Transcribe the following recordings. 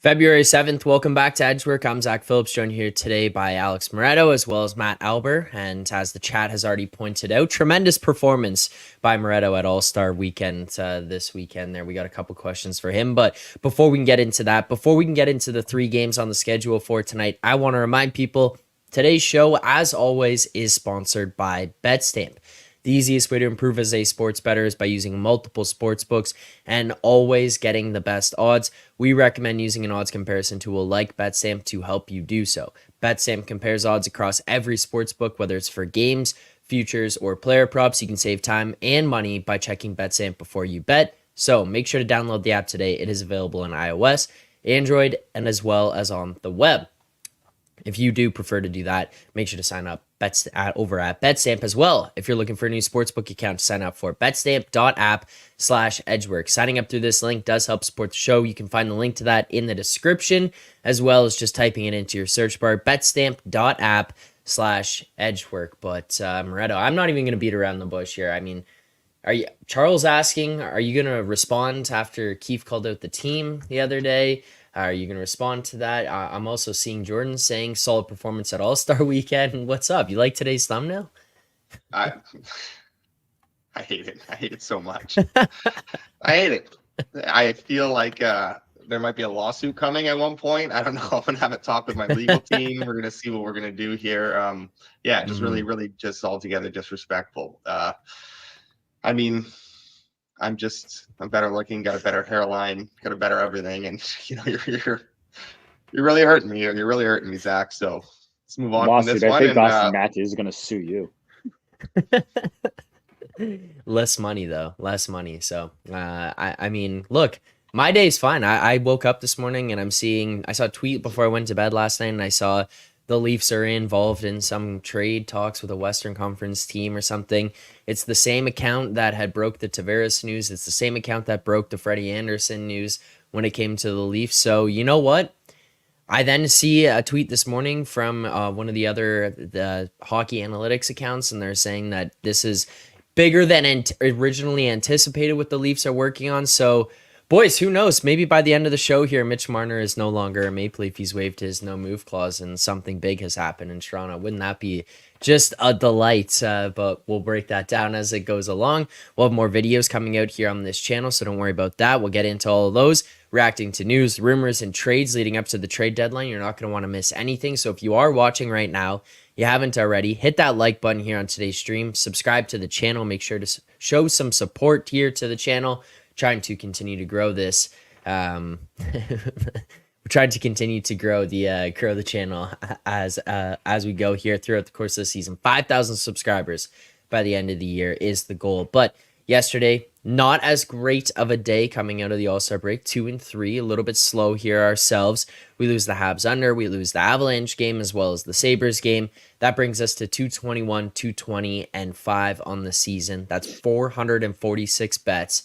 February 7th, welcome back to Edgework. I'm Zack Phillips, joined here today by Alex Moretto as well as Matt Alber. And as the chat has already pointed out, tremendous performance by Moretto at All-Star Weekend this weekend there. We got a couple questions for him. But before we can get into that, before we can get into the three games on the schedule for tonight, I want to remind people today's show, as always, is sponsored by BetStamp. The easiest way to improve as a sports bettor is by using multiple sports books and always getting the best odds. We recommend using an odds comparison tool like BetStamp to help you do so. BetStamp compares odds across every sports book, whether it's for games, futures, or player props. You can save time and money by checking BetStamp before you bet. So make sure to download the app today. It is available on iOS, Android, and as well as on the web. If you do prefer to do that, make sure to sign up over at BetStamp as well. If you're looking for a new sportsbook account to sign up for, betstamp.app/edgework. Signing up through this link does help support the show. You can find the link to that in the description, as well as just typing it into your search bar, betstamp.app/edgework. But Moretto, I'm not even going to beat around the bush here. I mean, Charles asking, are you going to respond after Keefe called out the team the other day? Are you going to respond to that? I'm also seeing Jordan saying solid performance at All-Star Weekend. What's up? You like today's thumbnail? I hate it. I hate it so much. I hate it. I feel like there might be a lawsuit coming at one point. I don't know. I'm going to have a talk with my legal team. We're going to see what we're going to do here. Just really just altogether disrespectful. I mean, I'm better looking, got a better hairline, got a better everything, and you're really hurting me. You're really hurting me, Zach. So let's move on Lawsuit. from this one. I think Austin Matthews is going to sue you. Less money though, less money. So I mean, look, my day's fine. I woke up this morning and I saw a tweet before I went to bed last night, and I saw the Leafs are involved in some trade talks with a Western Conference team or something. It's the same account that had broke the Tavares news. It's the same account that broke the Freddie Anderson news when it came to the Leafs. So you know what? I then see a tweet this morning from one of the hockey analytics accounts, and they're saying that this is bigger than originally anticipated what the Leafs are working on. So boys, who knows? Maybe by the end of the show here, Mitch Marner is no longer a Maple Leaf. He's waived his no-move clause, and something big has happened in Toronto. Wouldn't that be just a delight? But we'll break that down as it goes along. We'll have more videos coming out here on this channel, so don't worry about that. We'll get into all of those, reacting to news, rumors, and trades leading up to the trade deadline. You're not going to want to miss anything. So if you are watching right now, you haven't already, hit that like button here on today's stream. Subscribe to the channel. Make sure to show some support here to the channel. Trying to continue to grow this. We're trying to continue to grow the channel as we go here throughout the course of the season. 5,000 subscribers by the end of the year is the goal. But yesterday, not as great of a day coming out of the All-Star break. 2-3, a little bit slow here ourselves. We lose the Habs under, we lose the Avalanche game as well as the Sabres game. That brings us to 221, 220, and 5 on the season. That's 446 bets.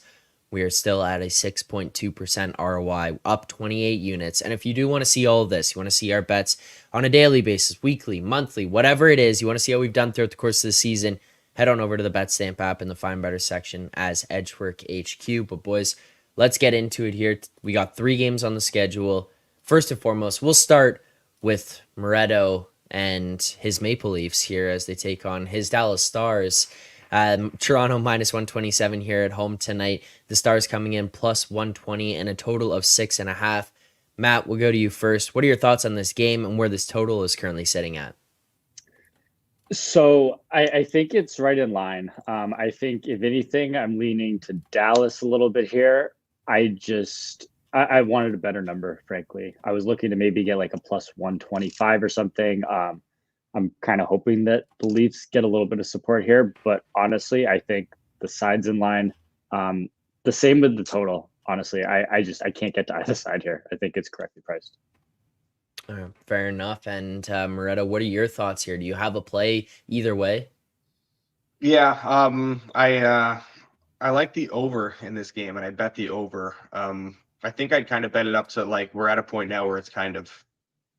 We are still at a 6.2% ROI, up 28 units. And if you do want to see all of this, you want to see our bets on a daily basis, weekly, monthly, whatever it is, you want to see how we've done throughout the course of the season, head on over to the BetStamp app in the Find Better section as Edgework HQ. But boys, let's get into it here. We got 3 games on the schedule. First and foremost, we'll start with Moretto and his Maple Leafs here as they take on his Dallas Stars. Toronto minus 127 here at home tonight. The Stars coming in plus 120 and a total of 6.5. Matt, we'll go to you first. What are your thoughts on this game and where this total is currently sitting at? So I think it's right in line. I think if anything, I'm leaning to Dallas a little bit here. I wanted a better number, frankly. I was looking to maybe get like a plus 125 or something. I'm kind of hoping that the Leafs get a little bit of support here, but honestly, I think the side's in line. The same with the total. Honestly, I can't get to either side here. I think it's correctly priced. Fair enough. And Moretto, what are your thoughts here? Do you have a play either way? Yeah, I like the over in this game, and I bet the over. I think I'd kind of bet it up to like we're at a point now where it's kind of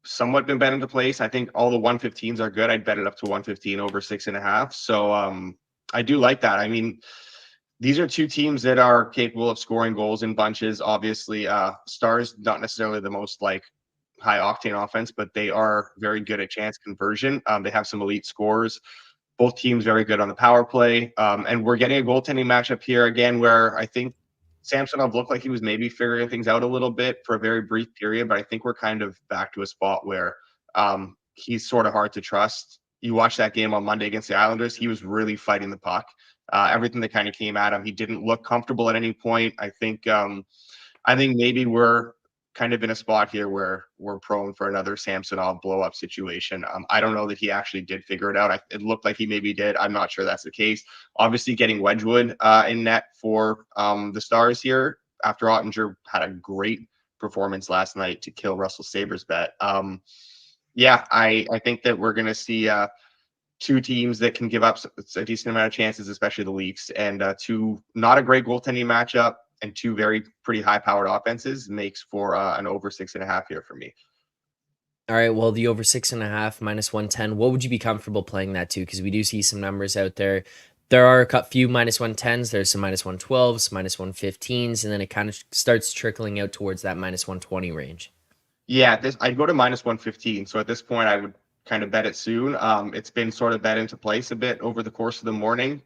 somewhat been bet into place. I think all the 115s are good. I'd bet it up to 115 over 6.5. So I do like that. I mean, these are two teams that are capable of scoring goals in bunches. Obviously, Stars not necessarily the most like high octane offense, but they are very good at chance conversion. They have some elite scorers. Both teams very good on the power play. And we're getting a goaltending matchup here again, where I think Samsonov looked like he was maybe figuring things out a little bit for a very brief period, but I think we're kind of back to a spot where he's sort of hard to trust. You watch that game on Monday against the Islanders, he was really fighting the puck. Everything that kind of came at him, he didn't look comfortable at any point. I think maybe we're kind of in a spot here where we're prone for another Samsonov blow up situation. I don't know that he actually did figure it out. It looked like he maybe did. I'm not sure that's the case. Obviously, getting Wedgwood in net for the Stars here after Ottinger had a great performance last night to kill Russell Sabre's bet. I think that we're going to see two teams that can give up a decent amount of chances, especially the Leafs, and two not a great goaltending matchup and two pretty high-powered offenses makes for an over 6.5 here for me. All right, well, the over 6.5 minus 110. What would you be comfortable playing that to? Because we do see some numbers out there. There are a few minus 110s. There's some minus 112s, minus 115s, and then it kind of starts trickling out towards that minus 120 range. Yeah, I'd go to minus 115. So at this point, I would kind of bet it soon. It's been sort of bet into place a bit over the course of the morning.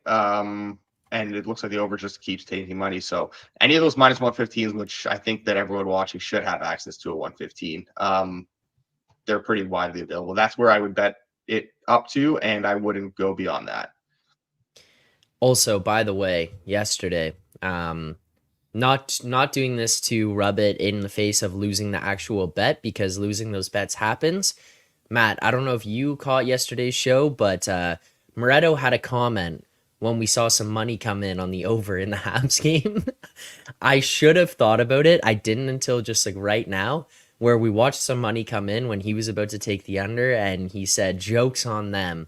And it looks like the over just keeps taking money. So any of those minus 115s, which I think that everyone watching should have access to a 115, they're pretty widely available. That's where I would bet it up to, and I wouldn't go beyond that. Also, by the way, yesterday, not doing this to rub it in the face of losing the actual bet, because losing those bets happens. Matt, I don't know if you caught yesterday's show, but Moretto had a comment when we saw some money come in on the over in the Habs game. I should have thought about it. I didn't until just like right now, where we watched some money come in when he was about to take the under, and he said, "Joke's on them,"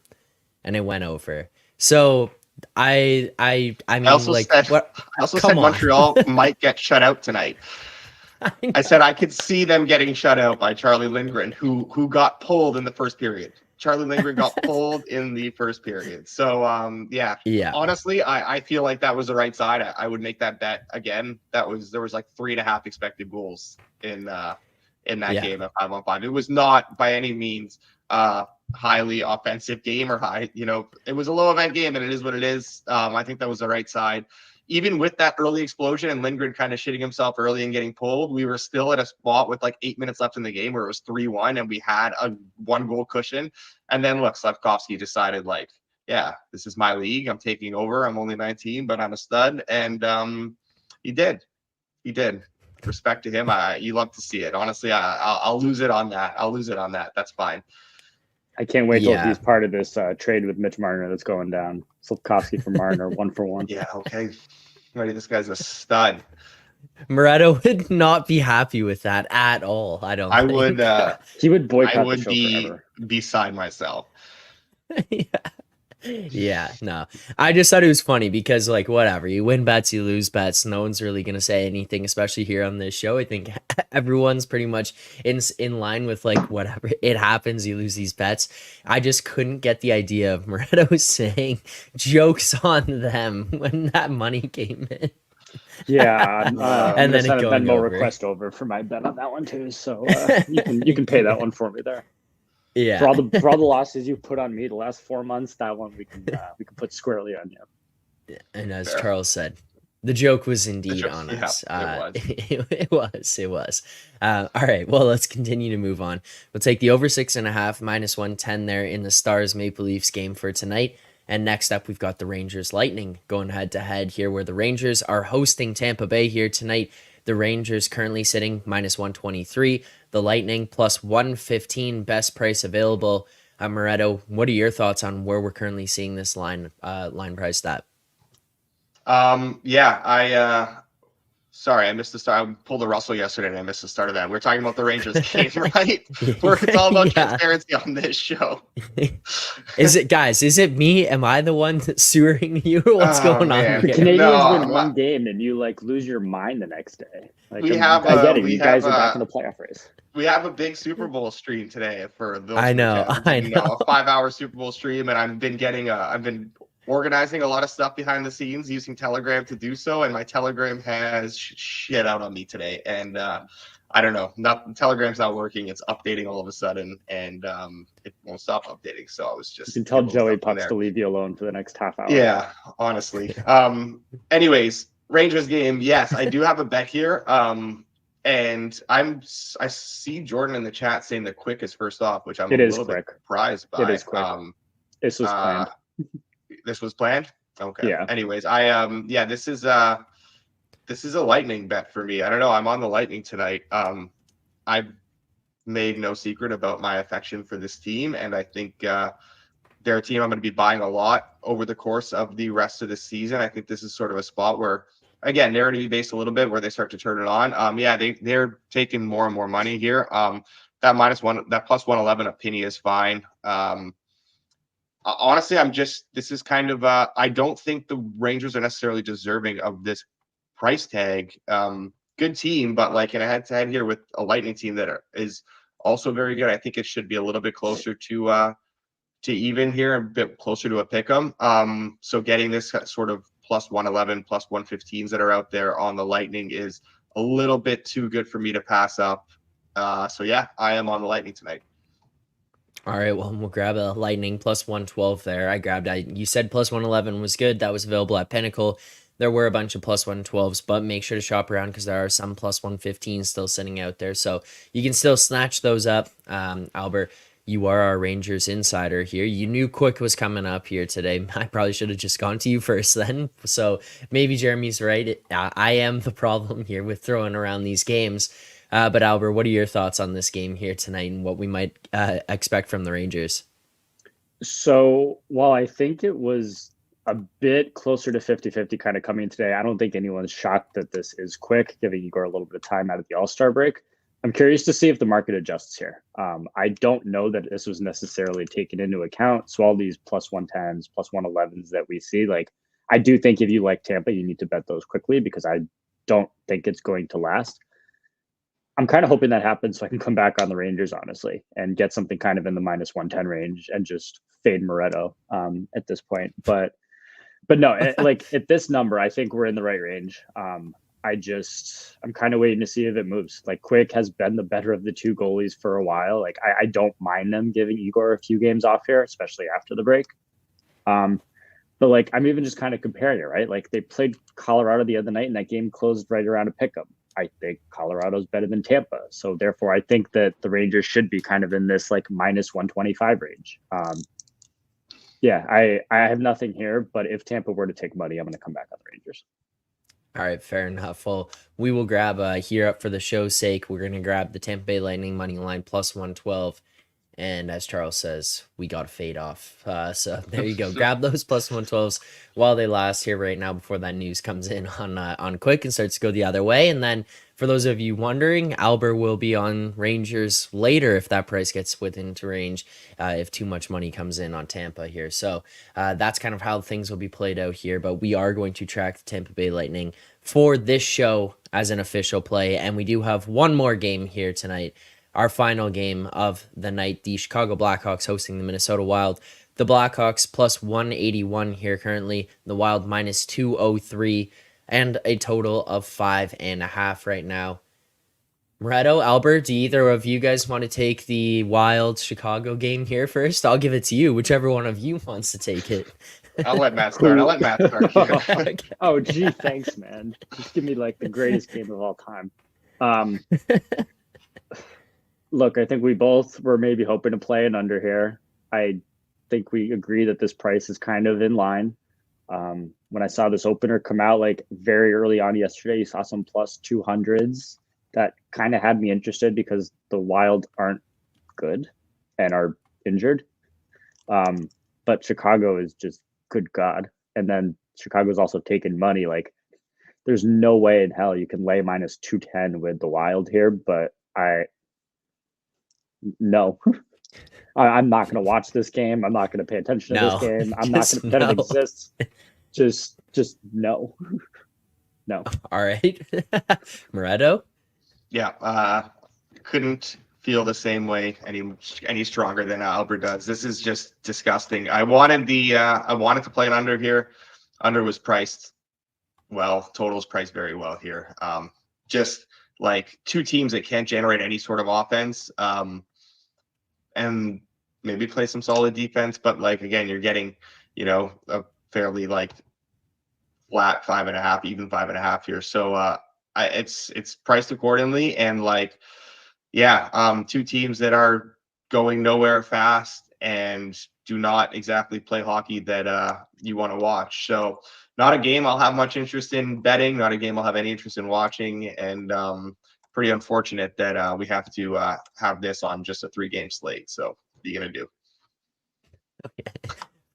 and it went over. So I mean, I also like, said, what? I also said Montreal might get shut out tonight. I said I could see them getting shut out by Charlie Lindgren, who got pulled in the first period. Charlie Lindgren got pulled in the first period. So, yeah. Honestly, I feel like that was the right side. I would make that bet again. There was like 3.5 expected goals in that game at 5-on-5. It was not by any means highly offensive game or high. It was a low event game, and it is what it is. I think that was the right side. Even with that early explosion and Lindgren kind of shitting himself early and getting pulled, we were still at a spot with like 8 minutes left in the game where it was 3-1 and we had a 1-goal cushion. And then look, Slavkovsky decided like, yeah, this is my league. I'm taking over. I'm only 19, but I'm a stud. And he did. Respect to him. You love to see it. Honestly, I'll lose it on that. That's fine. I can't wait till he's part of this trade with Mitch Marner that's going down. Slavkovsky for Marner, 1-for-1. Yeah, okay. Ready, this guy's a stud. Moretto would not be happy with that at all. I think. Would. He would boycott I would the show forever. Beside myself. Yeah, no. I just thought it was funny because, like, whatever. You win bets, you lose bets. No one's really going to say anything, especially here on this show. I think everyone's pretty much in line with, like, whatever. It happens, you lose these bets. I just couldn't get the idea of Moretto saying joke's on them when that money came in. Yeah, and then it going over. Request over for my bet on that one too. So you can pay that one for me there. Yeah, for all the losses you put on me the last 4 months, that one we can put squarely on you. And as Charles said, the joke was indeed on us. It was. All right, well, let's continue to move on. We'll take the over 6.5 minus 110 there in the Stars Maple Leafs game for tonight. And next up, we've got the Rangers Lightning going head to head here, where the Rangers are hosting Tampa Bay here tonight. The Rangers currently sitting minus 123. The Lightning plus 115, best price available. Moretto, what are your thoughts on where we're currently seeing this line priced at? Sorry, I missed the start. I pulled a Russell yesterday and I missed the start of that. We're talking about the Rangers game, right? It's all about transparency on this show. Is it me? Am I the one sewering you? What's going on here? The Canadians win one game and you lose your mind the next day. I get it. You guys are back in the playoff race. We have a big Super Bowl stream today for those. I know. A 5-hour Super Bowl stream, and I've been organizing a lot of stuff behind the scenes using Telegram to do so, and my Telegram has shit out on me today. And I don't know, Telegram's not working. It's updating all of a sudden, and it won't stop updating. So I was just You can tell Joey Pucks to leave you alone for the next half hour. Yeah, honestly. Anyways, Rangers game. Yes, I do have a bet here. And I see Jordan in the chat saying the Quick is first off, which I'm a little bit surprised by. It is quick. This was planned. This was planned? Okay. Yeah. Anyways, this is a Lightning bet for me. I don't know. I'm on the Lightning tonight. I've made no secret about my affection for this team, and I think they're a team I'm going to be buying a lot over the course of the rest of the season. I think this is sort of a spot where, again, narrative based a little bit, where they start to turn it on. They're taking more and more money here. That plus 111 of Penny is fine. Honestly, this is kind of, I don't think the Rangers are necessarily deserving of this price tag. Good team, but like in a head-to-head here with a Lightning team that is also very good, I think it should be a little bit closer to even here, a bit closer to a pick 'em. So getting this sort of plus 111, plus 115s that are out there on the Lightning is a little bit too good for me to pass up. So yeah, I am on the Lightning tonight. All right, well, we'll grab a Lightning plus 112 there. You said plus 111 was good. That was available at Pinnacle. There were a bunch of plus 112s, but make sure to shop around because there are some plus 115s still sitting out there. So you can still snatch those up. Alber, you are our Rangers insider here. You knew Quick was coming up here today. I probably should have just gone to you first then. So maybe Jeremy's right. I am the problem here with throwing around these games. But Alber, what are your thoughts on this game here tonight and what we might expect from the Rangers? So while I think it was a bit closer to 50-50 kind of coming today, I don't think anyone's shocked that this is Quick, giving Igor a little bit of time out of the All-Star break. I'm curious to see if the market adjusts here. I don't know that this was necessarily taken into account. So all these plus 110s, plus 111s that we see, like, I do think if you like Tampa, you need to bet those quickly because I don't think it's going to last. I'm kind of hoping that happens so I can come back on the Rangers, honestly, and get something kind of in the minus 110 range and just fade Moretto at this point. But no, like at this number, I think we're in the right range. I'm kind of waiting to see if it moves. Like Quick has been the better of the two goalies for a while. Like I don't mind them giving Igor a few games off here, especially after the break. But like I'm even just kind of comparing it, right? Like they played Colorado the other night and that game closed right around a pick 'em. I think Colorado's better than Tampa. So therefore I think that the Rangers should be kind of in this like minus 125 range. I have nothing here, but if Tampa were to take money, I'm going to come back on the Rangers. All right, fair enough. Well, we will grab here up for the show's sake. We're going to grab the Tampa Bay Lightning money line plus 112. And as Charles says, we got to fade off. So there you go. Grab those plus 112s while they last here right now before that news comes in on Quick and starts to go the other way. And then for those of you wondering, Alber will be on Rangers later if that price gets within range, if too much money comes in on Tampa here. So that's kind of how things will be played out here. But we are going to track the Tampa Bay Lightning for this show as an official play. And we do have one more game here tonight. Our final game of the night, the Chicago Blackhawks hosting the Minnesota Wild. The Blackhawks plus 181 here currently. The Wild minus 203 and a total of 5.5 right now. Moretto, Albert, do either of you guys want to take the Wild Chicago game here first? I'll give it to you, whichever one of you wants to take it. I'll let Matt start. Okay. Oh, gee, thanks, man. Just give me like the greatest game of all time. Look, I think we both were maybe hoping to play an under here. I think we agree that this price is kind of in line. When I saw this opener come out like very early on yesterday, you saw some plus 200s. That kind of had me interested because the Wild aren't good and are injured. But Chicago is just good God. And then Chicago's also taking money. Like there's no way in hell you can lay minus 210 with the Wild here, but no. I'm not going to watch this game. I'm not going to pay attention to this game. I'm not going to pretend it exists. Just no. No. All right. Moretto? Yeah. Couldn't feel the same way any stronger than Alber does. This is just disgusting. I wanted to play an under here. Under was priced well. Total's priced very well here. Just like two teams that can't generate any sort of offense, and maybe play some solid defense. But like again, you're getting a fairly like flat 5.5, even 5.5 here. So it's priced accordingly, and like two teams that are going nowhere fast and do not exactly play hockey that you want to watch. So not a game I'll have much interest in betting, not a game I'll have any interest in watching, and pretty unfortunate that we have to have this on just a 3-game slate. So what are you going to do?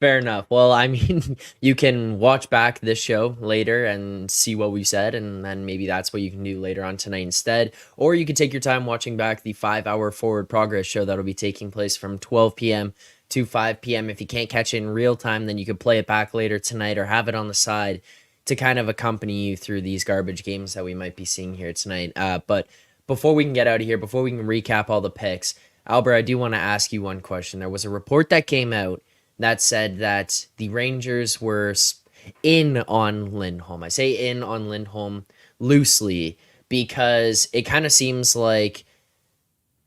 Fair enough. Well, I mean, you can watch back this show later and see what we said, and then maybe that's what you can do later on tonight instead. Or you could take your time watching back the 5-hour Forward Progress show that'll be taking place from 12 p.m. to 5 p.m. If you can't catch it in real time, then you could play it back later tonight or have it on the side to kind of accompany you through these garbage games that we might be seeing here tonight. But before we can get out of here, before we can recap all the picks, Alber, I do want to ask you one question. There was a report that came out that said that the Rangers were in on Lindholm. I say in on Lindholm loosely because it kind of seems like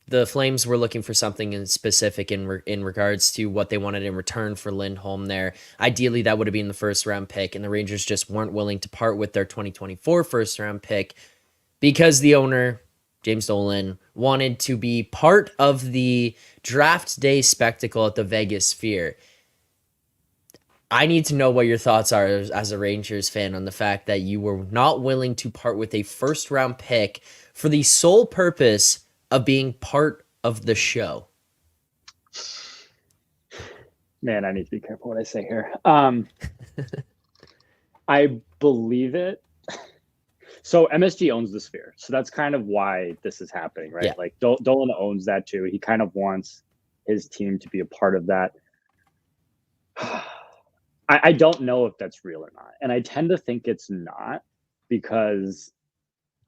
the Flames were looking for something in specific in regards to what they wanted in return for Lindholm there. Ideally, that would have been the first-round pick, and the Rangers just weren't willing to part with their 2024 first-round pick because the owner, James Dolan, wanted to be part of the draft day spectacle at the Vegas Sphere. I need to know what your thoughts are as a Rangers fan on the fact that you were not willing to part with a first-round pick for the sole purpose of being part of the show. Man, I need to be careful what I say here. I believe it. So MSG owns the Sphere. So that's kind of why this is happening, right? Yeah. Like Dolan owns that too. He kind of wants his team to be a part of that. I don't know if that's real or not. And I tend to think it's not because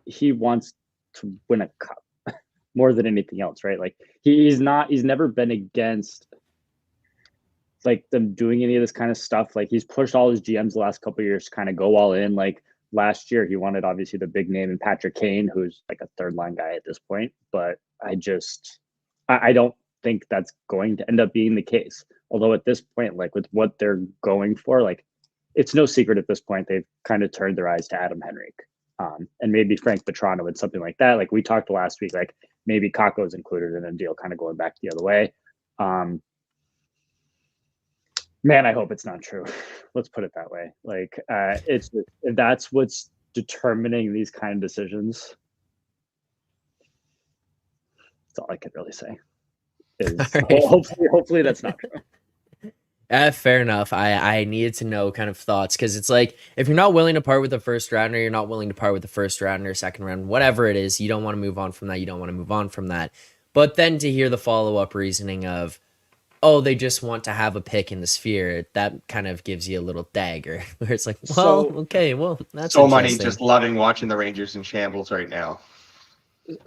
he wants to win a cup more than anything else, right? Like he's never been against like them doing any of this kind of stuff. Like he's pushed all his GMs the last couple of years to kind of go all in. Like last year, he wanted obviously the big name in Patrick Kane, who's like a third line guy at this point. But I don't think that's going to end up being the case. Although at this point, like with what they're going for, like it's no secret at this point, they've kind of turned their eyes to Adam Henrique. And maybe Frank Petrano and something like that. Like we talked last week, like maybe Kakko's included in a deal kind of going back the other way. Man, I hope it's not true. Let's put it that way. Like if that's what's determining these kind of decisions. That's all I could really say. Right. Hopefully that's not true. Fair enough. I needed to know kind of thoughts because it's like if you're not willing to part with the first rounder, you're not willing to part with the first rounder, second round, whatever it is. You don't want to move on from that. You don't want to move on from that. But then to hear the follow-up reasoning of, oh, they just want to have a pick in the Sphere, that kind of gives you a little dagger where it's like, well, okay, well, that's so many interesting. just loving watching the Rangers in shambles right now.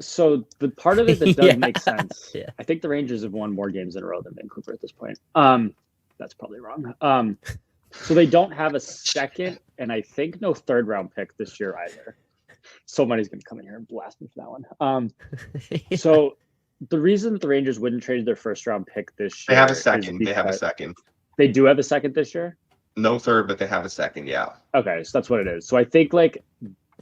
So the part of it that does Yeah. make sense, Yeah. I think the Rangers have won more games in a row than Vancouver at this point. That's probably wrong. So they don't have a second, and I think no third round pick this year either. Somebody's going to come in here and blast me for that one. Yeah. So the reason that the Rangers wouldn't trade their first round pick this year, They have a second. They do have a second this year. No third, but they have a second. Yeah. Okay, so that's what it is. So I think like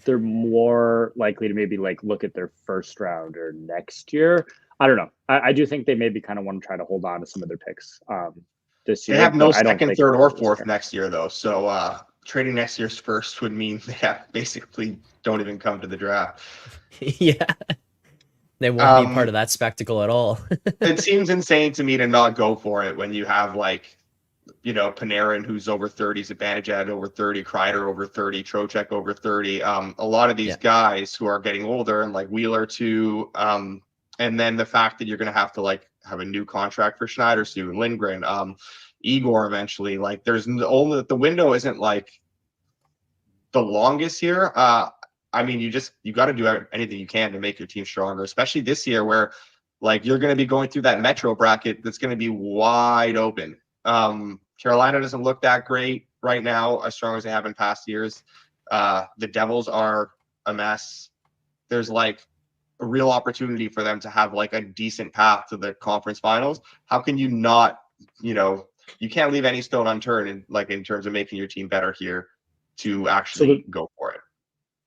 they're more likely to maybe like look at their first rounder next year. I don't know. I do think they maybe kind of want to try to hold on to some of their picks this year. They have no but I don't second, think third, or this fourth year. next year, though. So trading next year's first would mean they basically don't even come to the draft. Yeah. They won't be part of that spectacle at all. It seems insane to me to not go for it when you have like, Panarin, who's over 30, Zibanejad over 30, Kreider over 30, Trocheck over 30. A lot of these guys who are getting older, and like Wheeler too. And then the fact that you're going to have to like have a new contract for Schneider soon, Lindgren, Igor eventually. Like the window isn't like the longest here. I mean, you got to do anything you can to make your team stronger, especially this year where Like you're going to be going through that Metro bracket that's going to be wide open. Carolina doesn't look that great right now, as strong as they have in past years. The Devils are a mess. There's like a real opportunity for them to have like a decent path to the conference finals. How can you not, you can't leave any stone unturned in terms of making your team better here to actually go for it.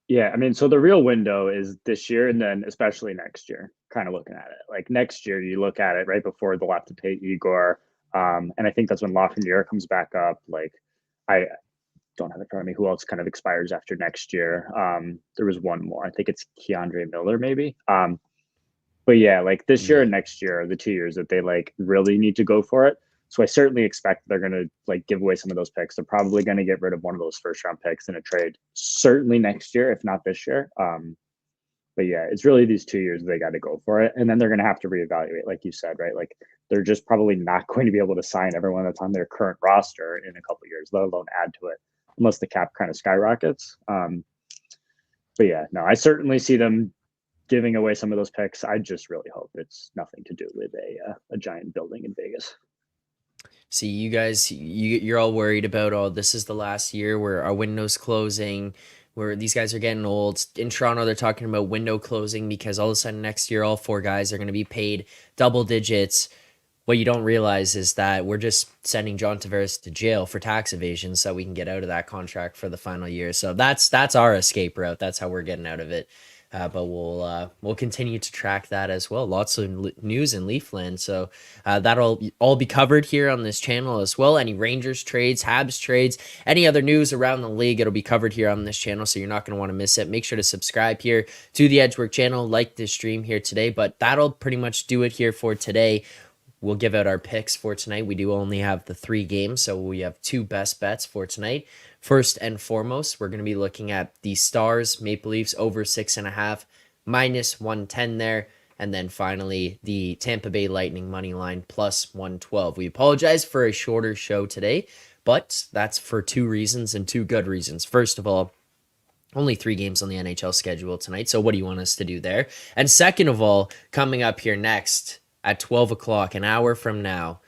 Yeah, I mean, so the real window is this year and then especially next year, kind of looking at it. Like next year, you look at it right before they'll have to pay Igor. And I think that's when Lafreniere comes back up. Like, I don't have it in front of me who else kind of expires after next year. There was one more. I think it's Keandre Miller, maybe. But yeah, like this year and next year are the 2 years that they like really need to go for it. So I certainly expect they're going to like give away some of those picks. They're probably going to get rid of one of those first round picks in a trade, certainly next year, if not this year. But yeah, it's really these 2 years they got to go for it. And then they're going to have to reevaluate, like you said, right? Like they're just probably not going to be able to sign everyone that's on their current roster in a couple of years, let alone add to it, unless the cap kind of skyrockets. But yeah, no, I certainly see them giving away some of those picks. I just really hope it's nothing to do with a giant building in Vegas. See, you guys, you're all worried about, oh, this is the last year where our window's closing, where these guys are getting old. In Toronto, they're talking about window closing because all of a sudden next year, all 4 guys are going to be paid double digits. What you don't realize is that we're just sending John Tavares to jail for tax evasion so we can get out of that contract for the final year. So that's our escape route. That's how we're getting out of it. But we'll continue to track that as well. Lots of news in Leafland, so that'll all be covered here on this channel as well. Any Rangers trades, Habs trades, any other news around the league, it'll be covered here on this channel, so you're not going to want to miss it. Make sure to subscribe here to the Edgework channel, like this stream here today. But that'll pretty much do it here for today. We'll give out our picks for tonight. We do only have the 3 games, so we have 2 best bets for tonight. First and foremost, we're going to be looking at the Stars, Maple Leafs over 6.5, minus 110 there. And then finally, the Tampa Bay Lightning money line plus 112. We apologize for a shorter show today, but that's for 2 reasons and 2 good reasons. First of all, only 3 games on the NHL schedule tonight, so what do you want us to do there? And second of all, coming up here next at 12 o'clock, an hour from now,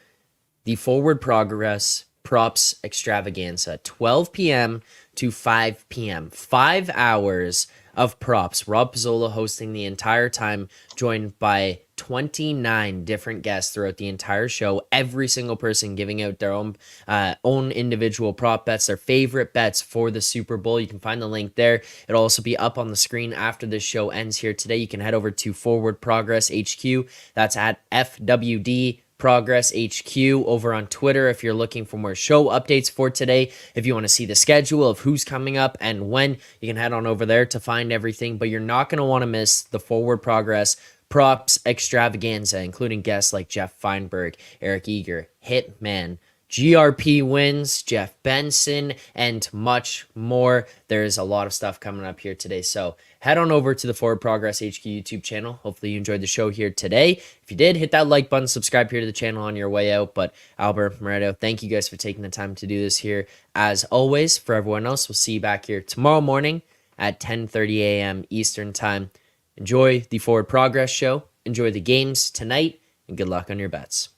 the Forward Progress Props Extravaganza, 12 p.m. to 5 p.m. 5 hours of props. Rob Pizzola hosting the entire time, joined by 29 different guests throughout the entire show. Every single person giving out their own individual prop bets, their favorite bets for the Super Bowl. You can find the link there. It'll also be up on the screen after this show ends here today. You can head over to Forward Progress HQ. That's at FWD Progress HQ over on Twitter if you're looking for more show updates for today. If you want to see the schedule of who's coming up and when, you can head on over there to find everything. But you're not going to want to miss the Forward Progress Props Extravaganza, including guests like Jeff Feinberg, Eric Eager, Hitman, GRP Wins, Jeff Benson, and much more. There's a lot of stuff coming up here today. So head on over to the Forward Progress HQ YouTube channel. Hopefully you enjoyed the show here today. If you did, hit that like button, subscribe here to the channel on your way out. But Alber, Moretto, thank you guys for taking the time to do this here. As always, for everyone else, we'll see you back here tomorrow morning at 10:30 a.m. Eastern Time. Enjoy the Forward Progress show. Enjoy the games tonight, and good luck on your bets.